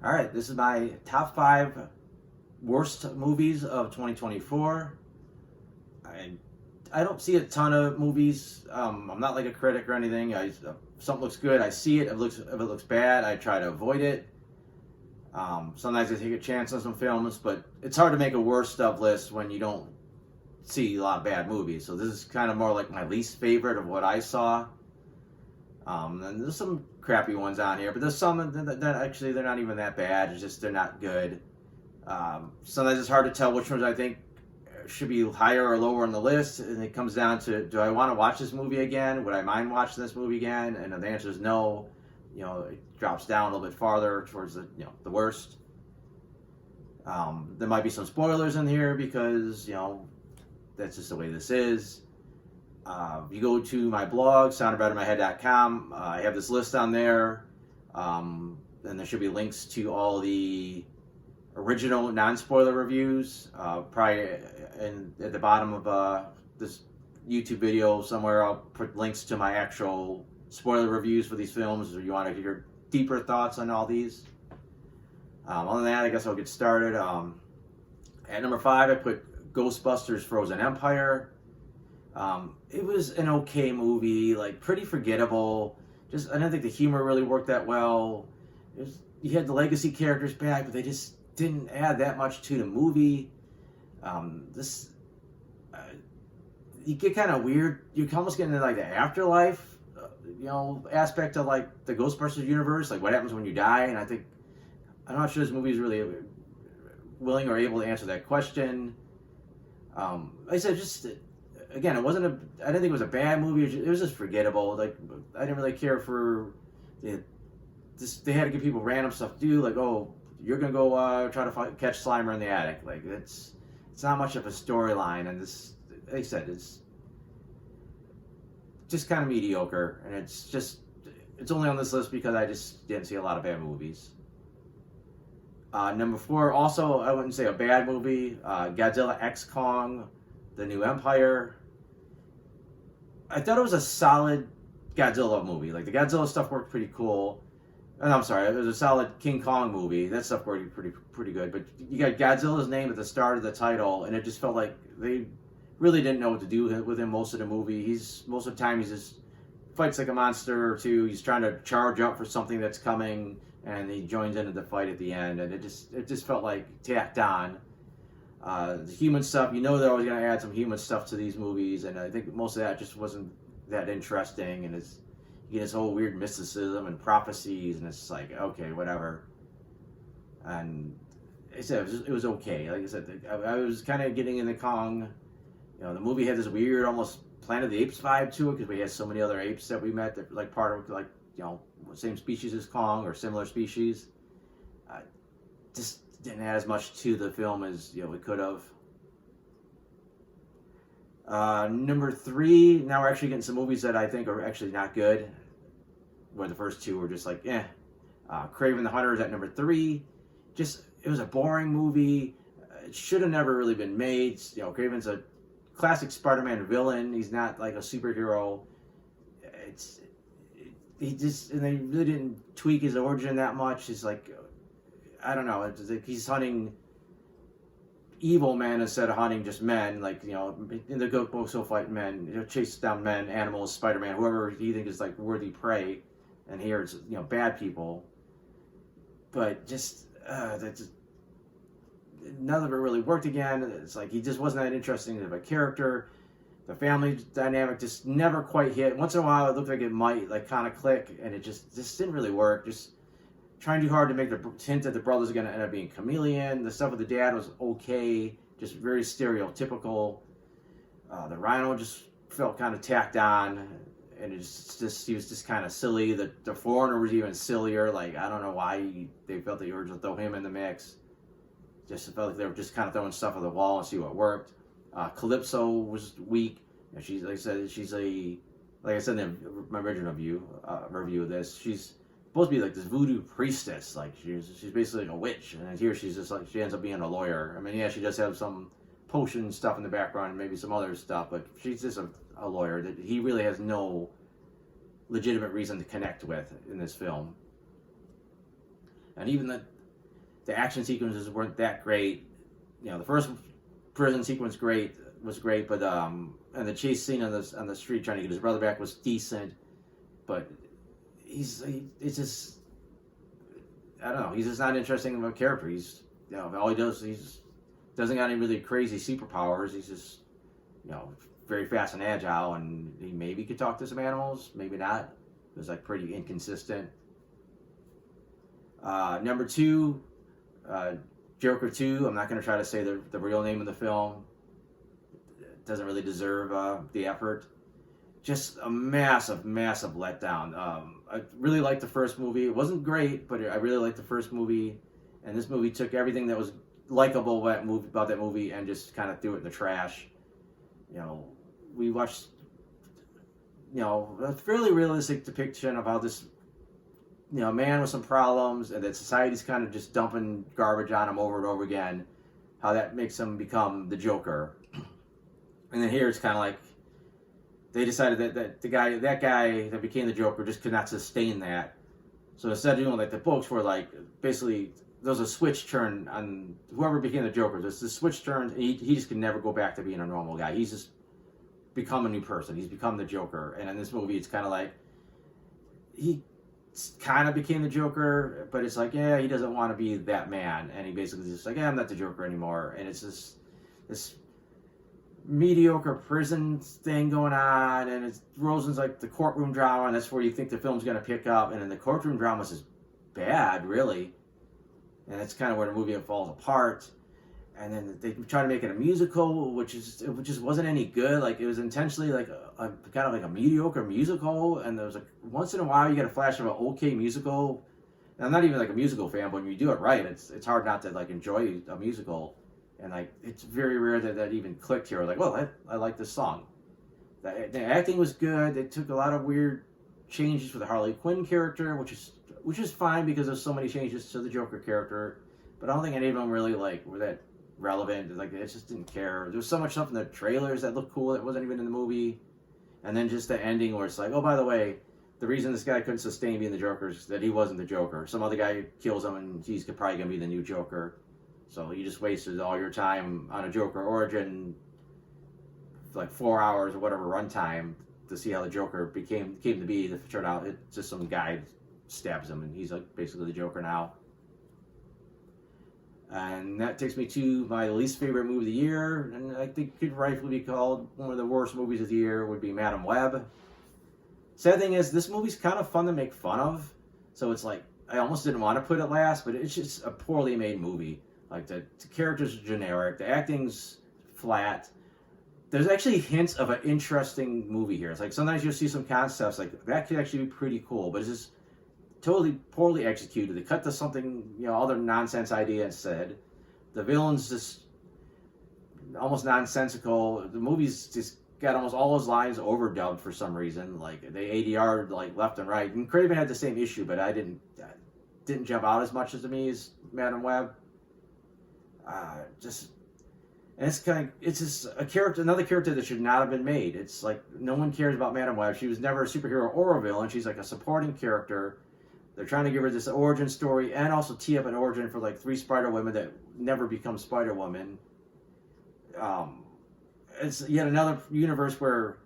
All right, this is my top 5 worst movies of 2024. I I don't see a ton of movies. I'm not like a critic or anything. If something looks good, I see it. If it looks bad, I try to avoid it. Sometimes I take a chance on some films, but it's hard to make a worst of list when you don't see a lot of bad movies. So this is kind of more like my least favorite of what I saw. And there's some crappy ones on here, but there's some that actually they're not even that bad. It's just they're not good. Sometimes it's hard to tell which ones I think should be higher or lower on the list, and it comes down to, do I want to watch this movie again? Would I mind watching this movie again? And if the answer is no, it drops down a little bit farther towards the worst. There might be some spoilers in here because that's just the way this is. If you go to my blog, soundofbettermyhead.com, I have this list on there, and there should be links to all the original non-spoiler reviews. Probably at the bottom of this YouTube video somewhere, I'll put links to my actual spoiler reviews for these films, or you want to hear deeper thoughts on all these. Other than that, I guess I'll get started. At number 5, I put Ghostbusters Frozen Empire. It was an okay movie, like pretty forgettable. I didn't think the humor really worked that well. You had the legacy characters back, but they just didn't add that much to the movie. You get kind of weird. You can almost get into like the afterlife, aspect of like the Ghostbusters universe, like what happens when you die. And I'm not sure this movie is really willing or able to answer that question. Like I said, again, I didn't think it was a bad movie. It was just forgettable. Like, I didn't really care for they had to give people random stuff to do, like, oh, you're gonna go try to catch Slimer in the attic. Like, it's not much of a storyline, and this, like I said, it's just kind of mediocre, and it's only on this list because I just didn't see a lot of bad movies. Number 4, also, I wouldn't say a bad movie, Godzilla X Kong, The New Empire. I thought it was a solid Godzilla movie. Like, the Godzilla stuff worked pretty cool. And I'm sorry, it was a solid King Kong movie. That stuff worked pretty good. But you got Godzilla's name at the start of the title, and it just felt like they really didn't know what to do with him most of the movie. Most of the time, he just fights like a monster or two. He's trying to charge up for something that's coming, and he joins into the fight at the end. And it just felt like tacked on. The human stuff, they're always going to add some human stuff to these movies, and I think most of that just wasn't that interesting, and you get this whole weird mysticism and prophecies, and it's like, okay, whatever. And I said, it was okay. Like I said, I was kind of getting into Kong. The movie had this weird, almost Planet of the Apes vibe to it, because we had so many other apes that we met that like part of same species as Kong or similar species. Just didn't add as much to the film as we could have. Number 3, now we're actually getting some movies that I think are actually not good, where the first 2 were just like, eh. Kraven the Hunter is at number 3. It was a boring movie. It should have never really been made. Kraven's a classic Spider-Man villain. He's not like a superhero. And they really didn't tweak his origin that much. It's like, I don't know. It's like he's hunting evil men instead of hunting just men. Like, in the books he'll fight men, chase down men, animals, Spider-Man, whoever he thinks is like worthy prey. And here it's bad people. But none of it really worked again. It's like he just wasn't that interesting of a character. The family dynamic just never quite hit. Once in a while it looked like it might like kind of click, and it just didn't really work. Just trying too hard to make the hint that the brother's going to end up being Chameleon. The stuff with the dad was okay, just very stereotypical. The Rhino just felt kind of tacked on, and he was just kind of silly. The Foreigner was even sillier. Like, I don't know why they felt the urge to throw him in the mix. Just felt like they were just kind of throwing stuff at the wall and see what worked. Calypso was weak. She's, like I said in my original review of this, she's supposed to be like this voodoo priestess. Like, she's basically like a witch, and here she's just like, she ends up being a lawyer. I mean, yeah, she does have some potion stuff in the background and maybe some other stuff, but she's just a lawyer that he really has no legitimate reason to connect with in this film. And even The action sequences weren't that great. You know, the first prison sequence was great, but and the chase scene on the street trying to get his brother back was decent, but it's just, I don't know. He's just not interesting of a character. He's, you know, all he does, doesn't got any really crazy superpowers. He's just, you know, very fast and agile, and he maybe could talk to some animals, maybe not. It was like pretty inconsistent. Number two, Joker 2. I'm not going to try to say the real name of the film. It doesn't really deserve the effort. Just a massive letdown. I really liked the first movie. It wasn't great, but I really liked the first movie. And this movie took everything that was likable about that movie and just kind of threw it in the trash. You know, we watched, you know, a fairly realistic depiction of how this, you know, man with some problems, and that society's kind of just dumping garbage on him over and over again. How that makes him become the Joker. And then here it's kind of like they decided that that guy that became the Joker just could not sustain that. So instead of doing like the books where like basically there was a switch turn on whoever became the Joker. There's the switch turned, and he just can never go back to being a normal guy. He's just become a new person. He's become the Joker. And in this movie, it's kind of like he kind of became the Joker, but it's like, yeah, he doesn't want to be that man, and he basically just like, yeah, I'm not the Joker anymore. And it's just this mediocre prison thing going on, and it's Rosen's like the courtroom drama, and that's where you think the film's going to pick up, and then the courtroom drama is bad, really, and that's kind of where the movie falls apart. And then they try to make it a musical, which just wasn't any good. Like, it was intentionally like a kind of like a mediocre musical, and there was like once in a while you get a flash of an okay musical. And I'm not even like a musical fan, but when you do it right, it's hard not to like enjoy a musical. And like it's very rare that even clicked here. Like, well, I like this song. The acting was good. They took a lot of weird changes for the Harley Quinn character, which is fine because there's so many changes to the Joker character. But I don't think any of them really like were that relevant. Like, I just didn't care. There was so much stuff in the trailers that looked cool that wasn't even in the movie. And then just the ending where it's like, oh, by the way, the reason this guy couldn't sustain being the Joker is that he wasn't the Joker. Some other guy kills him, and he's probably going to be the new Joker. So you just wasted all your time on a Joker origin, like 4 hours or whatever runtime, to see how the Joker came to be. It turned out it's just some guy stabs him, and he's like basically the Joker now. And that takes me to my least favorite movie of the year, and I think could rightfully be called one of the worst movies of the year, would be Madam Web. Sad thing is, this movie's kind of fun to make fun of, so it's like, I almost didn't want to put it last, but it's just a poorly made movie. Like, the characters are generic, the acting's flat. There's actually hints of an interesting movie here. It's like, sometimes you'll see some concepts, like, that could actually be pretty cool, but it's just totally poorly executed. They cut to something, you know, other nonsense idea instead. The villain's just almost nonsensical. The movie's just got almost all his lines overdubbed for some reason. Like, they ADR'd like left and right. And Craven had the same issue, but I didn't jump out as much as to me as Madam Web. And it's just another character that should not have been made. It's like no one cares about Madam Web. She was never a superhero or a villain. She's like a supporting character. They're trying to give her this origin story and also tee up an origin for like 3 Spider-Women that never become Spider-Woman. It's yet another universe where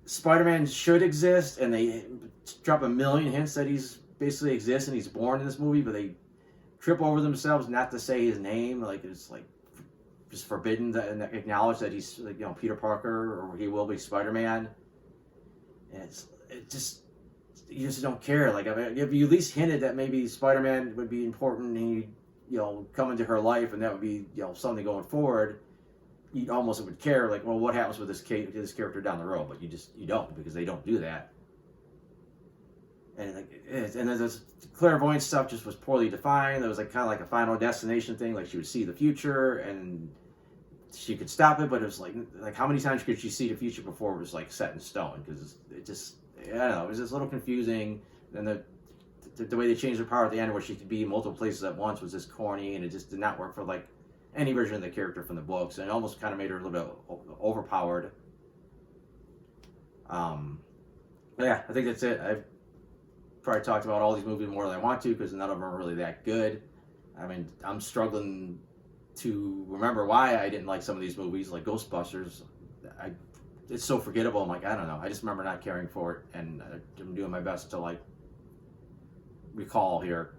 Spider-Man should exist, and they drop a million hints that he's basically exists and he's born in this movie, but they trip over themselves not to say his name. Like, it's like just forbidden to acknowledge that he's, like, you know, Peter Parker, or he will be Spider-Man. And you just don't care. Like, I mean, if you at least hinted that maybe Spider-Man would be important and he'd, you know, come into her life, and that would be, you know, something going forward, you almost would care. Like, well, what happens with this character down the road? But you don't, because they don't do that. And then this clairvoyance stuff just was poorly defined. There was like kind of like a Final Destination thing. Like, she would see the future and she could stop it, but it was like how many times could she see the future before it was like set in stone? Because it just, I don't know, it was just a little confusing. And the way they changed her power at the end, where she could be in multiple places at once, was just corny, and it just did not work for like any version of the character from the books, and it almost kind of made her a little bit overpowered. But yeah, I think that's it. I've probably talked about all these movies more than I want to, because none of them are really that good. I mean, I'm struggling to remember why I didn't like some of these movies, like Ghostbusters. It's so forgettable. I'm like, I don't know. I just remember not caring for it, and I'm doing my best to like recall here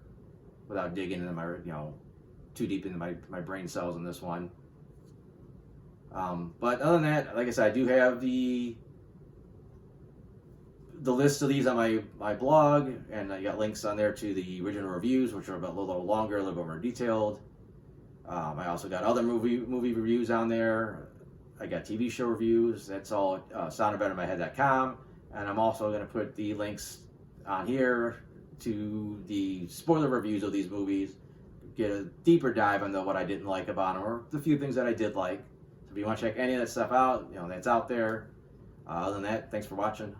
without digging into my, too deep into my brain cells in this one. But other than that, like I said, I do have the list of these on my blog, and I got links on there to the original reviews, which are about a little longer, a little bit more detailed. I also got other movie reviews on there. I got TV show reviews. That's all soundedbettermyhead.com. And I'm also going to put the links on here to the spoiler reviews of these movies. Get a deeper dive into what I didn't like about them, or the few things that I did like. So if you want to check any of that stuff out, that's out there. Other than that, thanks for watching.